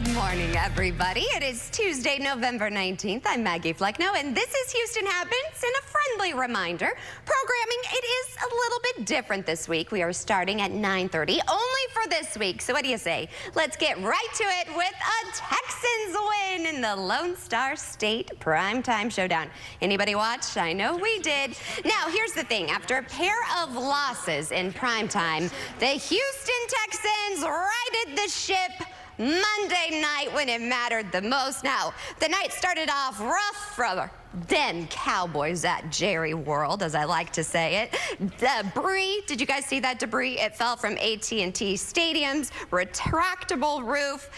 Good morning, everybody. It is Tuesday, November 19th. I'm Maggie Flecknoe, and this is Houston Happens. And a friendly reminder, programming, it is a little bit different this week. We are starting at 9:30, only for this week. So what do you say? Let's get right to it with a Texans win in the Lone Star State Primetime Showdown. Anybody watch? I know we did. Now, here's the thing. After a pair of losses in primetime, the Houston Texans righted the ship Monday night when it mattered the most. Now, the night started off rough for them Cowboys at Jerry World, as I like to say it. Debris, did you guys see that debris? It fell from AT&T Stadium's retractable roof.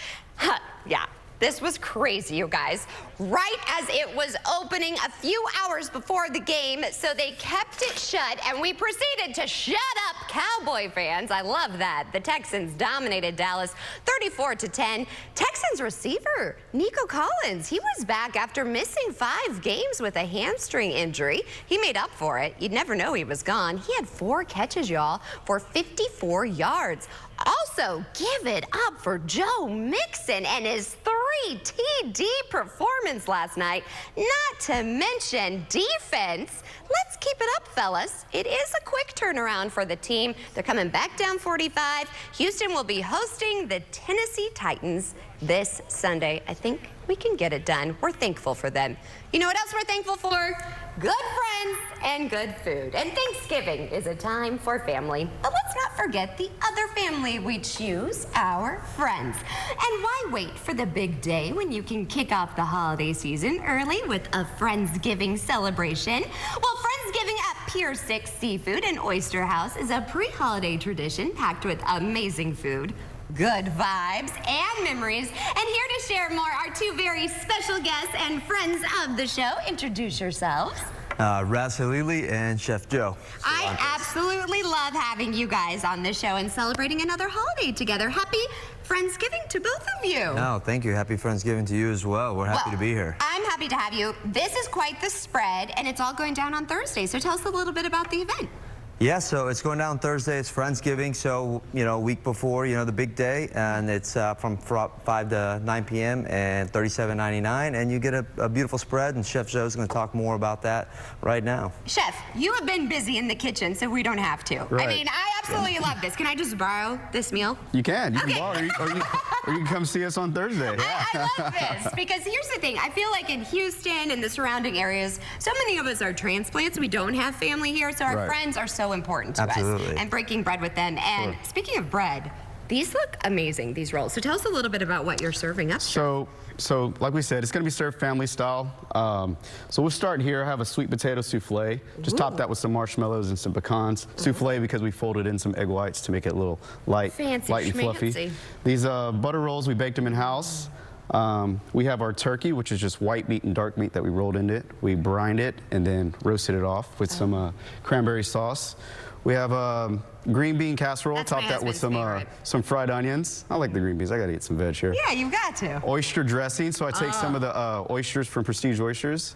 Yeah. This was crazy, you guys. Right as it was opening a few hours before the game, so they kept it shut, and we proceeded to shut up Cowboy fans. I love that. The Texans dominated Dallas 34-10. Texans receiver Nico Collins, he was back after missing 5 games with a hamstring injury. He made up for it. You'd never know he was gone. He had 4 catches, y'all, for 54 yards. Also, give it up for Joe Mixon and his 3 TD performance last night. Not to mention defense. Let's keep it up, fellas. It is a quick turnaround for the team. They're coming back down 45. Houston will be hosting the Tennessee Titans this Sunday. I think we can get it done. We're thankful for them. You know what else we're thankful for? Good friends and good food. And Thanksgiving is a time for family. But let's not forget the other family we choose, our friends. And why wait for the big day when you can kick off the holiday season early with a Friendsgiving celebration? Well, Friendsgiving at Pier 6 Seafood and Oyster House is a pre-holiday tradition packed with amazing food, good vibes, and memories. And here to share more are 2 very special guests and friends of the show. Introduce yourselves. Raz Halili and Chef Joe. I absolutely love having you guys on the show and celebrating another holiday together. Happy Friendsgiving to both of you. No, thank you. Happy Friendsgiving to you as well. We're happy to be here. I'm happy to have you. This is quite the spread, and it's all going down on Thursday. So tell us a little bit about the event. Yeah, so it's going down Thursday. It's Friendsgiving, so, you know, a week before, you know, the big day. And it's from 5 to 9 p.m. and $37.99. And you get a beautiful spread, and Chef Joe's going to talk more about that right now. Chef, you have been busy in the kitchen, so we don't have to. Right. I mean, I absolutely love this. Can I just borrow this meal? You can. You Okay. can borrow, or you can come see us on Thursday. I love this, because here's the thing. I feel like in Houston and the surrounding areas, so many of us are transplants. We don't have family here, so our Right. friends are so important to us. Absolutely. And breaking bread with them. And speaking of bread, these look amazing, these rolls. So tell us a little bit about what you're serving up. So like we said, it's going to be served family style. So we'll start here. I have a sweet potato souffle. Just top that with some marshmallows and some pecans. Souffle because we folded in some egg whites to make it a little light, Fancy light and fluffy. schmancy. These butter rolls, we baked them in-house. We have our turkey, which is just white meat and dark meat that we rolled into it. We brined it and then roasted it off with some cranberry sauce. We have green bean casserole. That's Top my that with husband's some fried onions. I like the green beans. I gotta eat some veg here. Yeah, you've got to. Oyster dressing. So I take some of the oysters from Prestige Oysters.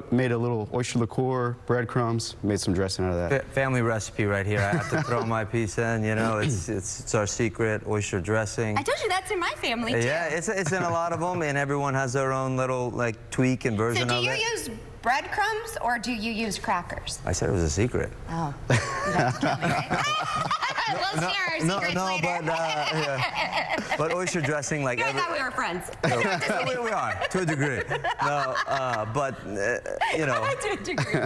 Made a little oyster liqueur, breadcrumbs, made some dressing out of that. Family recipe right here. I have to throw my piece in, you know, it's our secret oyster dressing. I told you that's in my family, too. Yeah, it's in a lot of them, and everyone has their own little, like, tweak and version So of do it. you use breadcrumbs or do you use crackers? I said it was a secret. Oh, you have to kill me, right? We'll share our secrets later. But oyster dressing, like I thought we were friends. we are, to a degree. No, you know. To a degree.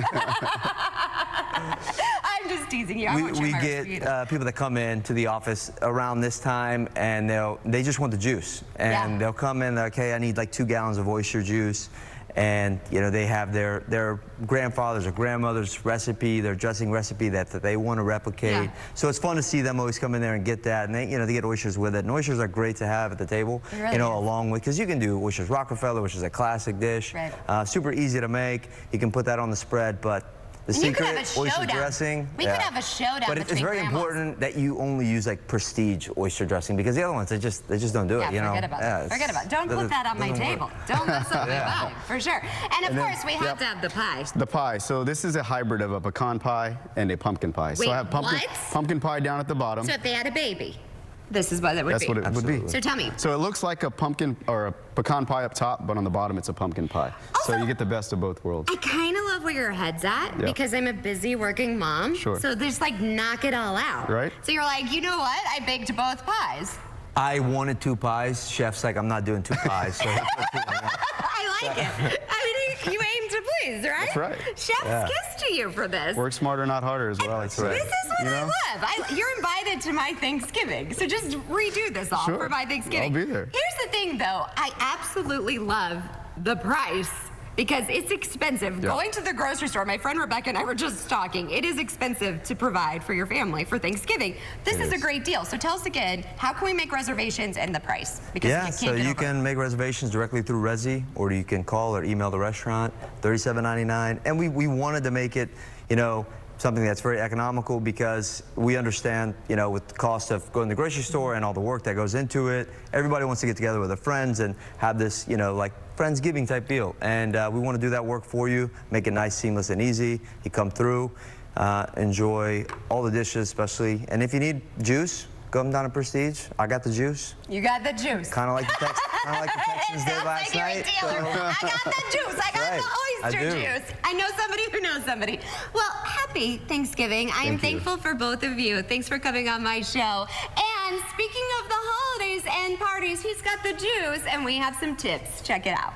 I'm just teasing you. I won't share We my get recipe either. people that come in to the office around this time, and they just want the juice. And they'll come in, like, hey, I need like 2 gallons of oyster juice. And, you know, they have their grandfather's or grandmother's recipe, their dressing recipe that they want to replicate. Yeah. So it's fun to see them always come in there and get that. And they, you know, they get oysters with it. And oysters are great to have at the table, It really you know, is. along with, because you can do oysters Rockefeller, which is a classic dish. Right. Super easy to make. You can put that on the spread, but The And you could secret have a oyster showdown. dressing. We could have a showdown But it's between very grandmas. important that you only use like prestige oyster dressing, because the other ones they just don't do Yeah, it. You know. forget about it. Forget about it. Don't put that on my table. Don't mess up my vibe, for sure. And of course, we have to have the pie. The pie. So this is a hybrid of a pecan pie and a pumpkin pie. Wait, so I have what? pumpkin pie down at the bottom. So if they had a baby. this is what it would That's be. what it would be. So tell me. So it looks like a pumpkin or a pecan pie up top, but on the bottom it's a pumpkin pie. Also, so you get the best of both worlds. I kind of love where your head's at Yeah. because I'm a busy working mom. Sure. So just like knock it all out. Right. So you're like, you know what? I baked both pies. I wanted 2 pies. Chef's like, I'm not doing 2 pies. So he put 2 in one. I like it. I mean, you aim to please, right? That's right. Chef's Yeah. kiss to you for this. Work smarter, not harder as well. That's right. This is what You I know? love. You're invited to my Thanksgiving, so just redo this all Sure. for my Thanksgiving. I'll be there. Here's the thing, though. I absolutely love the price because it's expensive. Yeah. Going to the grocery store, my friend Rebecca and I were just talking. It is expensive to provide for your family for Thanksgiving. This is a great deal. So tell us again, how can we make reservations and the price? Because Yeah, you can't so get you over it. can make reservations directly through Resy, or you can call or email the restaurant, $37.99. And we wanted to make it, you know, something that's very economical because we understand, you know, with the cost of going to the grocery store and all the work that goes into it, everybody wants to get together with their friends and have this, you know, like Friendsgiving type deal. And we want to do that work for you, make it nice, seamless, and easy. You come through, enjoy all the dishes, especially. And if you need juice, come down to Prestige. I got the juice. You got the juice. Kind of like the Texans did Sounds last like you're a night. dealer. I got the juice. I got Right. the oyster I do. juice. I know somebody who knows somebody. Well, happy Thanksgiving. I am Thank you. thankful for both of you. Thanks for coming on my show. And speaking of the holidays and parties, he's got the juice, and we have some tips. Check it out.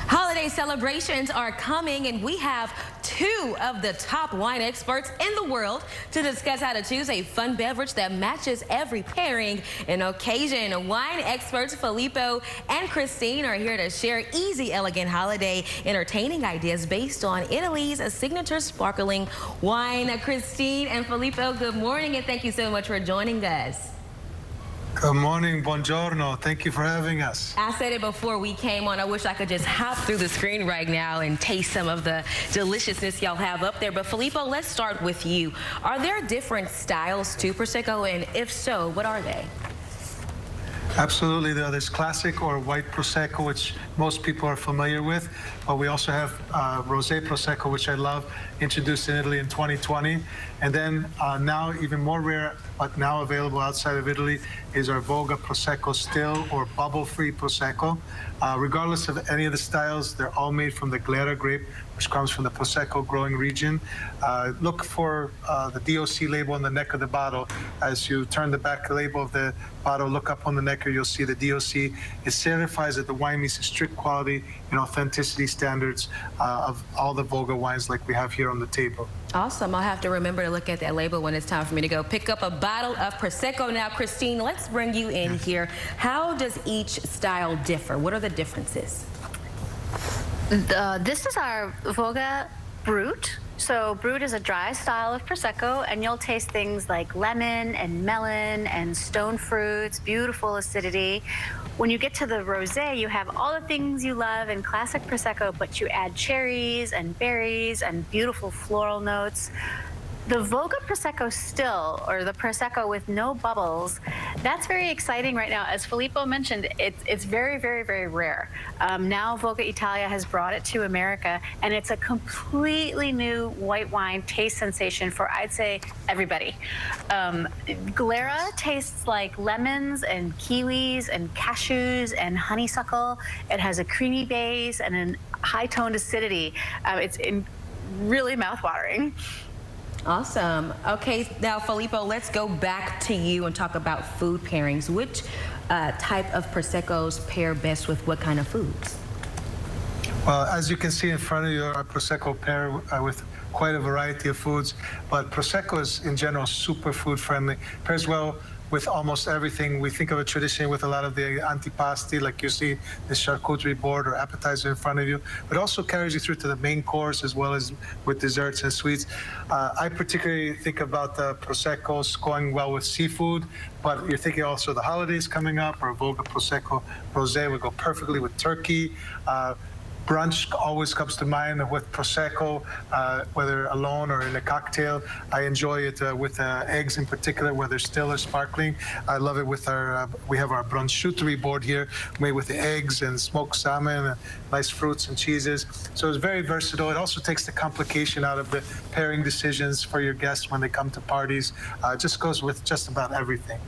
Holiday celebrations are coming, and we have 2 of the top wine experts in the world to discuss how to choose a fun beverage that matches every pairing and occasion. Wine experts Filippo and Christine are here to share easy, elegant holiday entertaining ideas based on Italy's signature sparkling wine. Christine and Filippo, good morning, and thank you so much for joining us. Good morning, buongiorno. Thank you for having us. I said it before we came on. I wish I could just hop through the screen right now and taste some of the deliciousness y'all have up there. But Filippo, let's start with you. Are there different styles to Prosecco? And if so, what are they? Absolutely. There's classic or white Prosecco, which most people are familiar with. But we also have Rosé Prosecco, which I love, introduced in Italy in 2020. And then now even more rare, but now available outside of Italy, is our Voga Prosecco still or bubble-free Prosecco. Regardless of any of the styles, they're all made from the Glera grape, which comes from the Prosecco growing region. Look for the DOC label on the neck of the bottle. As you turn the back label of the bottle, look up on the neck, you'll see the DOC. It certifies that the wine meets the strict quality and authenticity standards of all the Voga wines like we have here on the table. Awesome. I'll have to remember to look at that label when it's time for me to go pick up a bottle of Prosecco. Now, Christine, let's bring you in here. How does each style differ? What are the differences? This is our Voga Brut. So Brut is a dry style of Prosecco, and you'll taste things like lemon and melon and stone fruits, beautiful acidity. When you get to the Rosé, you have all the things you love in classic Prosecco, but you add cherries and berries and beautiful floral notes. The Voga Prosecco still, or the Prosecco with no bubbles, that's very exciting right now. As Filippo mentioned, it's very, very, very rare. Now Voga Italia has brought it to America, and it's a completely new white wine taste sensation for, I'd say, everybody. Glera tastes like lemons and kiwis and cashews and honeysuckle. It has a creamy base and a high-toned acidity. It's really mouthwatering. Awesome. Okay, now, Filippo, let's go back to you and talk about food pairings. Which type of Proseccos pair best with what kind of foods? Well, as you can see in front of you, our Prosecco pair with quite a variety of foods, but Prosecco is in general super food friendly. Pairs well with almost everything. We think of it traditionally with a lot of the antipasti, like you see the charcuterie board or appetizer in front of you, but also carries you through to the main course as well as with desserts and sweets. I particularly think about the Proseccos going well with seafood, but you're thinking also the holidays coming up, or Voga Prosecco Rosé would go perfectly with turkey. Brunch always comes to mind with Prosecco, whether alone or in a cocktail. I enjoy it with eggs in particular, whether still or sparkling. I love it with we have our brunschuterie board here, made with the eggs and smoked salmon, nice fruits and cheeses. So it's very versatile. It also takes the complication out of the pairing decisions for your guests when they come to parties. It just goes with just about everything.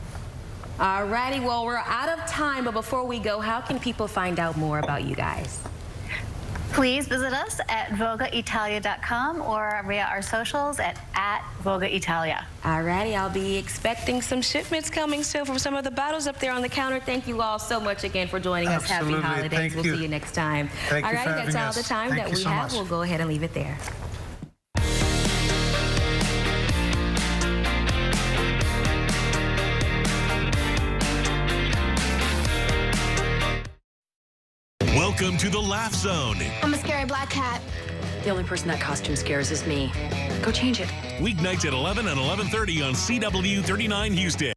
All righty, well, we're out of time, but before we go, how can people find out more about you guys? Please visit us at vogaitalia.com or via our socials at @vogaitalia. All righty, I'll be expecting some shipments coming soon from some of the bottles up there on the counter. Thank you all so much again for joining us. Absolutely. Happy holidays. Thank We'll you. see you next time. Thank all you righty, for that's having all us. the time Thank that you we so have. much. We'll go ahead and leave it there. Welcome to the Laugh Zone. I'm a scary black cat. The only person that costume scares is me. Go change it. Weeknights at 11 and 11:30 on CW 39 Houston.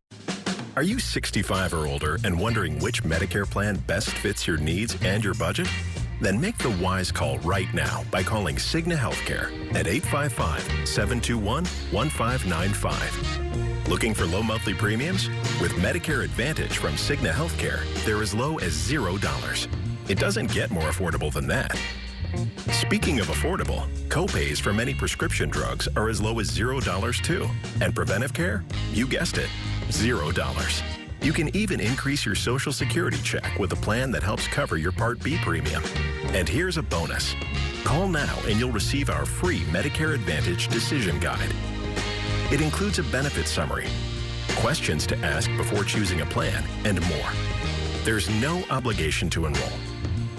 Are you 65 or older and wondering which Medicare plan best fits your needs and your budget? Then make the wise call right now by calling Cigna Healthcare at 855-721-1595. Looking for low monthly premiums? With Medicare Advantage from Cigna Healthcare, they're as low as $0. It doesn't get more affordable than that. Speaking of affordable, copays for many prescription drugs are as low as $0 too. And preventive care? You guessed it, $0. You can even increase your Social Security check with a plan that helps cover your Part B premium. And here's a bonus. Call now and you'll receive our free Medicare Advantage Decision Guide. It includes a benefit summary, questions to ask before choosing a plan, and more. There's no obligation to enroll.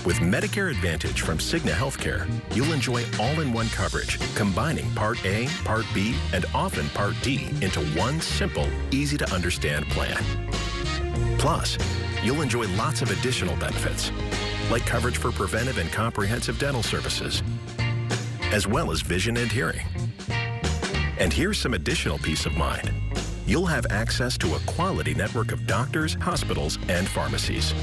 With Medicare Advantage from Cigna Healthcare, you'll enjoy all-in-one coverage, combining Part A, Part B, and often Part D into one simple, easy-to-understand plan. Plus, you'll enjoy lots of additional benefits, like coverage for preventive and comprehensive dental services, as well as vision and hearing. And here's some additional peace of mind. You'll have access to a quality network of doctors, hospitals, and pharmacies.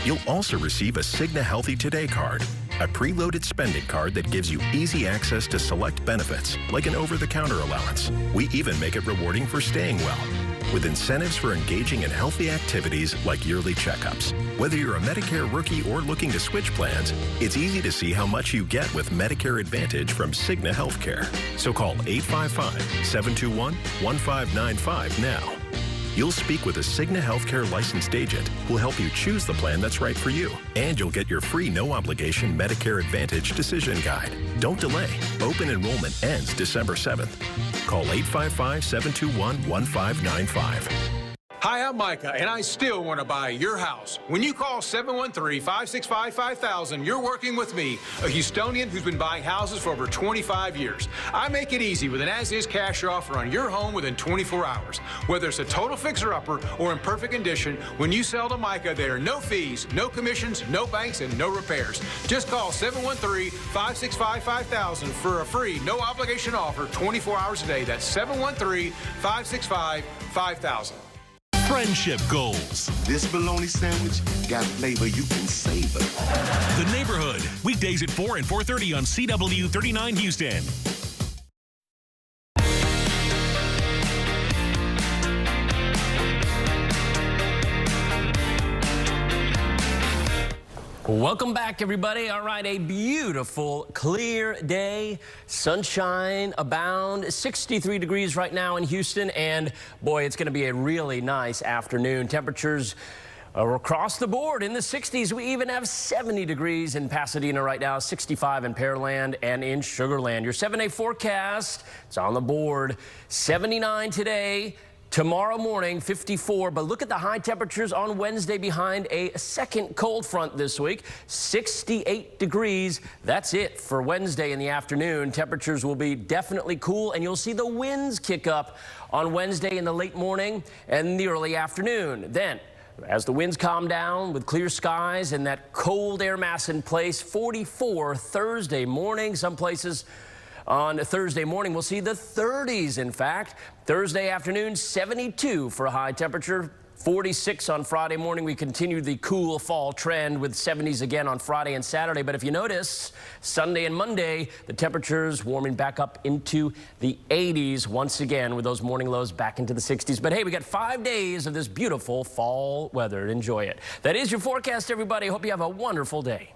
You'll also receive a Cigna Healthy Today card, a preloaded spending card that gives you easy access to select benefits, like an over-the-counter allowance. We even make it rewarding for staying well, with incentives for engaging in healthy activities like yearly checkups. Whether you're a Medicare rookie or looking to switch plans, it's easy to see how much you get with Medicare Advantage from Cigna Healthcare. So call 855-721-1595 now. You'll speak with a Cigna Healthcare licensed agent who'll help you choose the plan that's right for you. And you'll get your free no-obligation Medicare Advantage Decision Guide. Don't delay. Open enrollment ends December 7th. Call 855-721-1595. Hi, I'm Micah, and I still want to buy your house. When you call 713-565-5000, you're working with me, a Houstonian who's been buying houses for over 25 years. I make it easy with an as-is cash offer on your home within 24 hours. Whether it's a total fixer-upper or in perfect condition, when you sell to Micah, there are no fees, no commissions, no banks, and no repairs. Just call 713-565-5000 for a free, no-obligation offer 24 hours a day. That's 713-565-5000. Friendship goals. This bologna sandwich got flavor you can savor. The Neighborhood. Weekdays at 4 and 4:30 on CW 39 Houston. Welcome back, everybody. All right, a beautiful, clear day. Sunshine abound. 63 degrees right now in Houston, and boy, it's going to be a really nice afternoon. Temperatures are across the board in the 60s. We even have 70 degrees in Pasadena right now, 65 in Pearland and in Sugar Land. Your 7-day forecast, it's on the board. 79 today. Tomorrow morning, 54, but look at the high temperatures on Wednesday behind a second cold front this week. 68 degrees. That's it for Wednesday in the afternoon. Temperatures will be definitely cool, and you'll see the winds kick up on Wednesday in the late morning and the early afternoon. Then, as the winds calm down with clear skies and that cold air mass in place, 44 Thursday morning. Some places on Thursday morning, we'll see the 30s, in fact. Thursday afternoon, 72 for a high temperature. 46 on Friday morning. We continue the cool fall trend with 70s again on Friday and Saturday. But if you notice, Sunday and Monday, the temperatures warming back up into the 80s once again, with those morning lows back into the 60s. But hey, we got 5 days of this beautiful fall weather. Enjoy it. That is your forecast, everybody. Hope you have a wonderful day.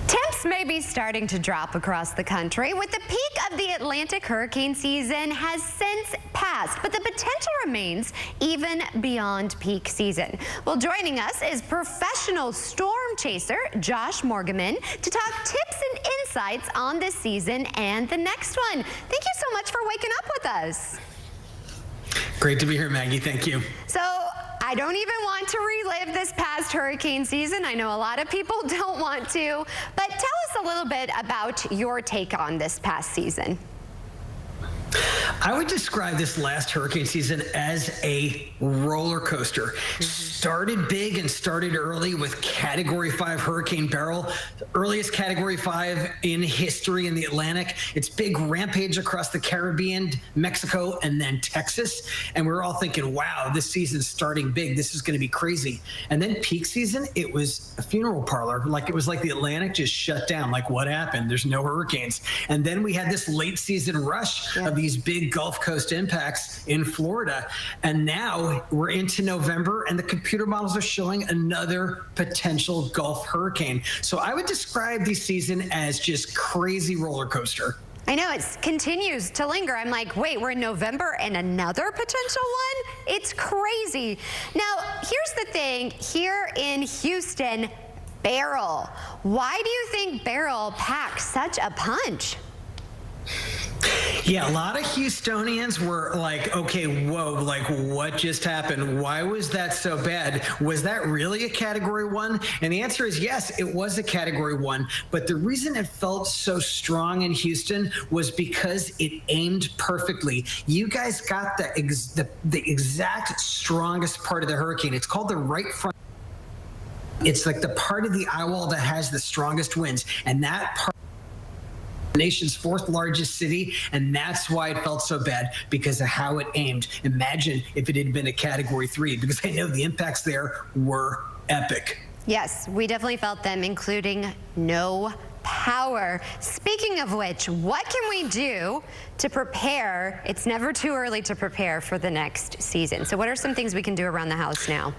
Temps may be starting to drop across the country, with the peak of the Atlantic hurricane season has since passed, but the potential remains even beyond peak season. Well, joining us is professional storm chaser Josh Morgaman to talk tips and insights on this season and the next one. Thank you so much for waking up with us. Great to be here, Maggie. Thank you. So, I don't even want to relive this past hurricane season. I know a lot of people don't want to, but tell us a little bit about your take on this past season. I would describe this last hurricane season as a roller coaster. Started big and started early with Category 5 Hurricane Beryl, the earliest Category 5 in history in the Atlantic. Its big rampage across the Caribbean, Mexico, and then Texas. And we were all thinking, wow, this season's starting big. This is going to be crazy. And then peak season, it was a funeral parlor. Like, it was like the Atlantic just shut down. Like, what happened? There's no hurricanes. And then we had this late season rush of these big Gulf Coast impacts in Florida. And now we're into November and the computer models are showing another potential Gulf hurricane. So I would describe this season as just crazy roller coaster. I know, it continues to linger. I'm like, wait, we're in November and another potential one? It's crazy. Now, here's the thing. Here in Houston, Beryl. Why do you think Beryl packs such a punch? Yeah, a lot of Houstonians were like, okay, whoa, like what just happened? Why was that so bad? Was that really a Category 1? And the answer is yes, it was a Category 1. But the reason it felt so strong in Houston was because it aimed perfectly. You guys got the exact strongest part of the hurricane. It's called the right front. It's like the part of the eye wall that has the strongest winds. And that part, nation's 4th largest city, and that's why it felt so bad, because of how it aimed. Imagine if it had been a Category 3, because I know the impacts there were epic. Yes, we definitely felt them, including no power. Speaking of which, what can we do to prepare? It's never too early to prepare for the next season. So what are some things we can do around the house now?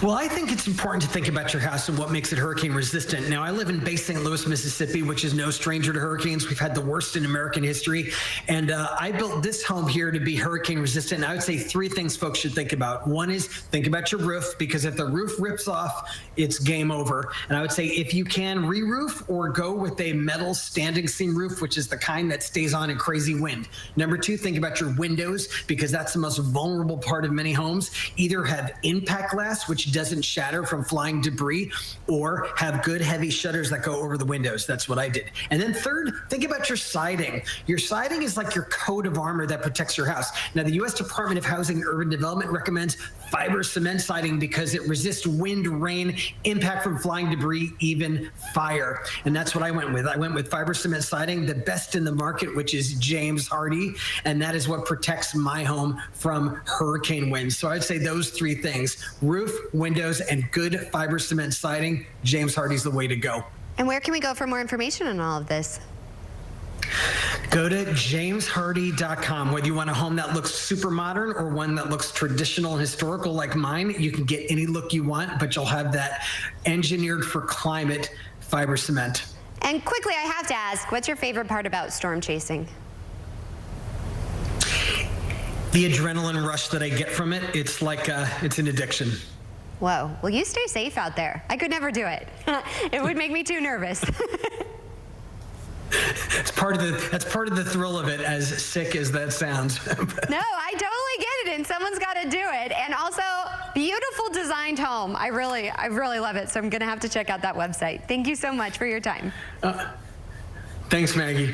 Well, I think it's important to think about your house and what makes it hurricane resistant. Now, I live in Bay St. Louis, Mississippi, which is no stranger to hurricanes. We've had the worst in American history. And I built this home here to be hurricane resistant. And I would say 3 things folks should think about. One is think about your roof, because if the roof rips off, it's game over. And I would say if you can re-roof or go with a metal standing seam roof, which is the kind that stays on in crazy wind. Number 2, think about your windows, because that's the most vulnerable part of many homes. Either have impact glass, which doesn't shatter from flying debris, or have good heavy shutters that go over the windows. That's what I did. And then 3rd, think about your siding. Your siding is like your coat of armor that protects your house. Now, the U.S. Department of Housing and Urban Development recommends fiber cement siding because it resists wind, rain, impact from flying debris, even fire. And that's what I went with. I went with fiber cement siding, the best in the market, which is James Hardie, and that is what protects my home from hurricane winds. So I'd say those 3 things: roof, windows, and good fiber cement siding. James Hardie's the way to go. And where can we go for more information on all of this? Go to jameshardie.com. Whether you want a home that looks super modern or one that looks traditional and historical like mine, you can get any look you want, but you'll have that engineered for climate fiber cement. And quickly, I have to ask, what's your favorite part about storm chasing? The adrenaline rush that I get from it, it's like it's an addiction. Whoa. Well, you stay safe out there. I could never do it. It would make me too nervous. That's part of the thrill of it, as sick as that sounds. No, I totally get it, and someone's got to do it. And also, beautiful designed home. I really love it, so I'm going to have to check out that website. Thank you so much for your time. Thanks, Maggie.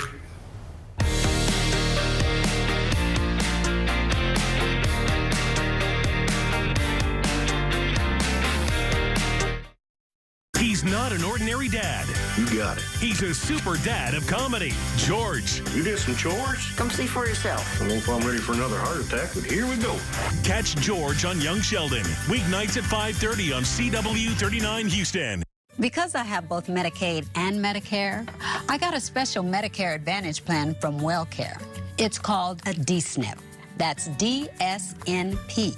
He's not not an ordinary dad. You got it. He's a super dad of comedy. George. You did some chores? Come see for yourself. I don't know if I'm ready for another heart attack, but here we go. Catch George on Young Sheldon. Weeknights at 5:30 on CW 39 Houston. Because I have both Medicaid and Medicare, I got a special Medicare Advantage plan from WellCare. It's called a DSNP. That's DSNP.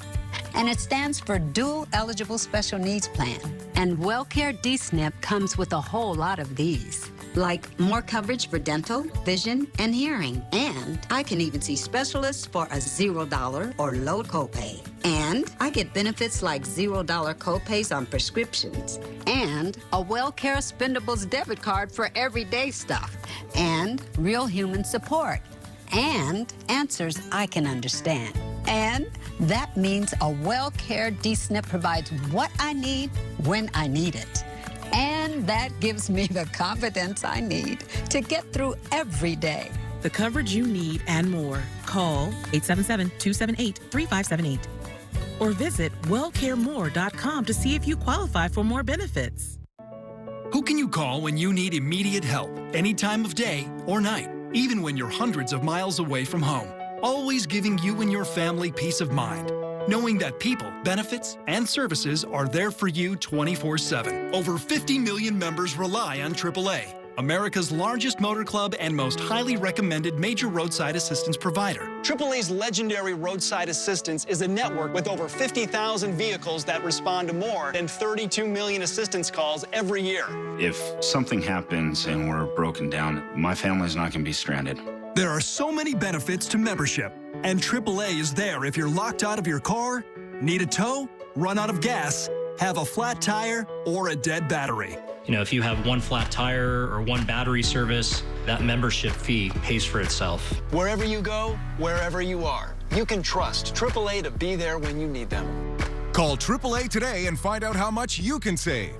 And it stands for Dual Eligible Special Needs Plan. And WellCare DSNP comes with a whole lot of these, like more coverage for dental, vision, and hearing. And I can even see specialists for a $0 or low copay. And I get benefits like $0 copays on prescriptions. And a WellCare Spendables debit card for everyday stuff. And real human support. And answers I can understand. And that means a WellCare DSNP provides what I need when I need it. And that gives me the confidence I need to get through every day. The coverage you need and more. Call 877-278-3578 or visit wellcaremore.com to see if you qualify for more benefits. Who can you call when you need immediate help, any time of day or night, even when you're hundreds of miles away from home? Always giving you and your family peace of mind, knowing that people, benefits, and services are there for you 24/7. Over 50 million members rely on AAA, America's largest motor club and most highly recommended major roadside assistance provider. AAA's legendary roadside assistance is a network with over 50,000 vehicles that respond to more than 32 million assistance calls every year. If something happens and we're broken down, my family's not going to be stranded. There are so many benefits to membership, and AAA is there if you're locked out of your car, need a tow, run out of gas, have a flat tire, or a dead battery. You know, if you have one flat tire or one battery service, that membership fee pays for itself. Wherever you go, wherever you are, you can trust AAA to be there when you need them. Call AAA today and find out how much you can save.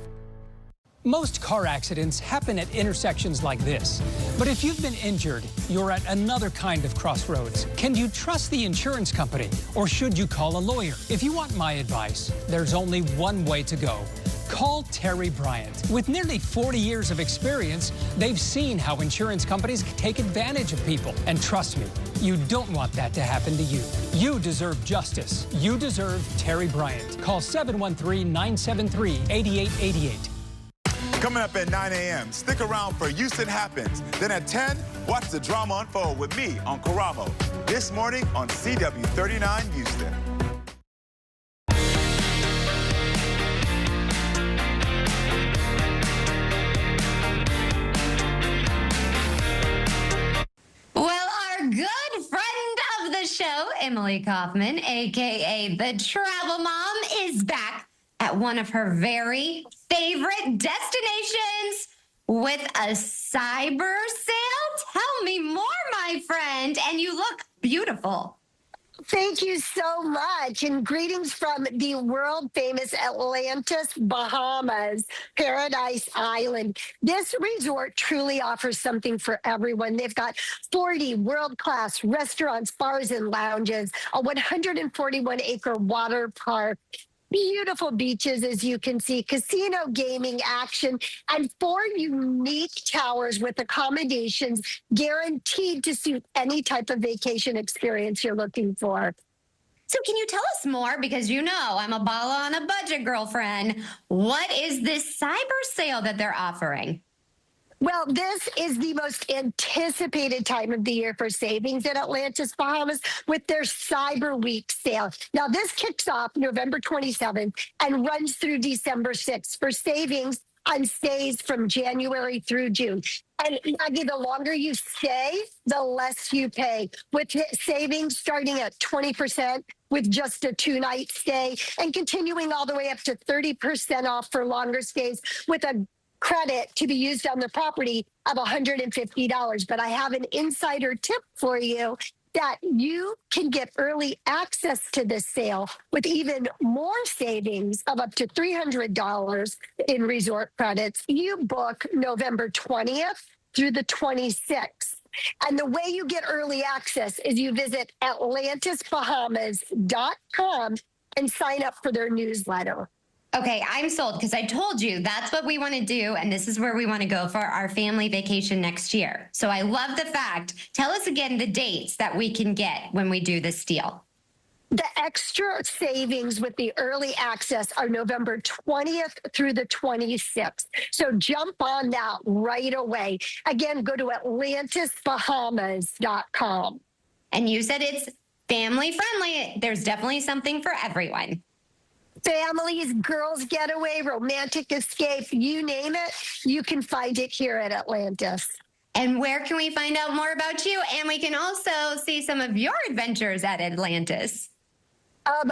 Most car accidents happen at intersections like this. But if you've been injured, you're at another kind of crossroads. Can you trust the insurance company, or should you call a lawyer? If you want my advice, there's only one way to go. Call Terry Bryant. With nearly 40 years of experience, they've seen how insurance companies take advantage of people. And trust me, you don't want that to happen to you. You deserve justice. You deserve Terry Bryant. Call 713-973-8888. Coming up at 9 a.m., stick around for Houston Happens. Then at 10, watch the drama unfold with me on Karamo. This morning on CW 39 Houston. Well, our good friend of the show, Emily Kaufman, a.k.a. the Travel Mom, is back at one of her very favorite destinations with a cyber sale. Tell me more, my friend. And you look beautiful. Thank you so much. And greetings from the world famous Atlantis, Bahamas, Paradise Island. This resort truly offers something for everyone. They've got 40 world-class restaurants, bars, and lounges, a 141-acre water park, beautiful beaches, as you can see, casino gaming action, and 4 unique towers with accommodations guaranteed to suit any type of vacation experience you're looking for. So can you tell us more? Because you know I'm a balla on a budget girlfriend. What is this cyber sale that they're offering? Well, this is the most anticipated time of the year for savings at Atlantis, Bahamas with their Cyber Week sale. Now, this kicks off November 27th and runs through December 6th for savings on stays from January through June. And Maggie, the longer you stay, the less you pay. With savings starting at 20% with just a 2-night stay and continuing all the way up to 30% off for longer stays with a credit to be used on the property of $150. But I have an insider tip for you that you can get early access to this sale with even more savings of up to $300 in resort credits. You book November 20th through the 26th. And the way you get early access is you visit AtlantisBahamas.com and sign up for their newsletter. Okay, I'm sold because I told you that's what we want to do, and this is where we want to go for our family vacation next year. So I love the fact. Tell us again the dates that we can get when we do this deal. The extra savings with the early access are November 20th through the 26th. So jump on that right away. Again, go to AtlantisBahamas.com. And you said it's family friendly. There's definitely something for everyone. Families, girls getaway, romantic escape, you name it, you can find it here at Atlantis. And where can we find out more about you? And we can also see some of your adventures at Atlantis.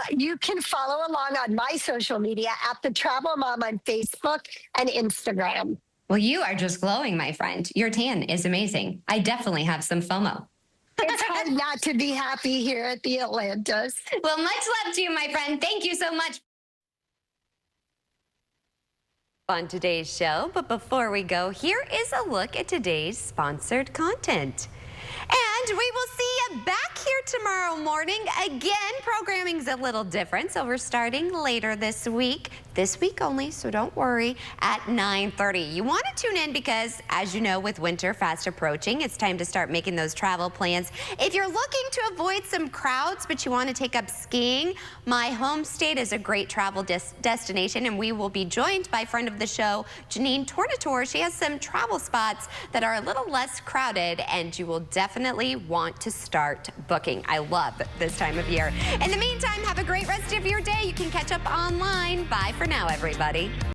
You can follow along on my social media at The Travel Mom on Facebook and Instagram. Well, you are just glowing, my friend. Your tan is amazing. I definitely have some FOMO. It's hard not to be happy here at the Atlantis. Well, much love to you, my friend. Thank you so much. On today's show, but before we go, here is a look at today's sponsored content. And we will see you back here tomorrow morning. Again, programming's a little different, so we're starting later this week only, so don't worry, at 9:30. You want to tune in because, as you know, with winter fast approaching, it's time to start making those travel plans. If you're looking to avoid some crowds, but you want to take up skiing, my home state is a great travel destination, and we will be joined by friend of the show, Janine Tornatore. She has some travel spots that are a little less crowded, and you will definitely want to start booking. I love this time of year. In the meantime, have a great rest of your day. You can catch up online. Bye for now, everybody.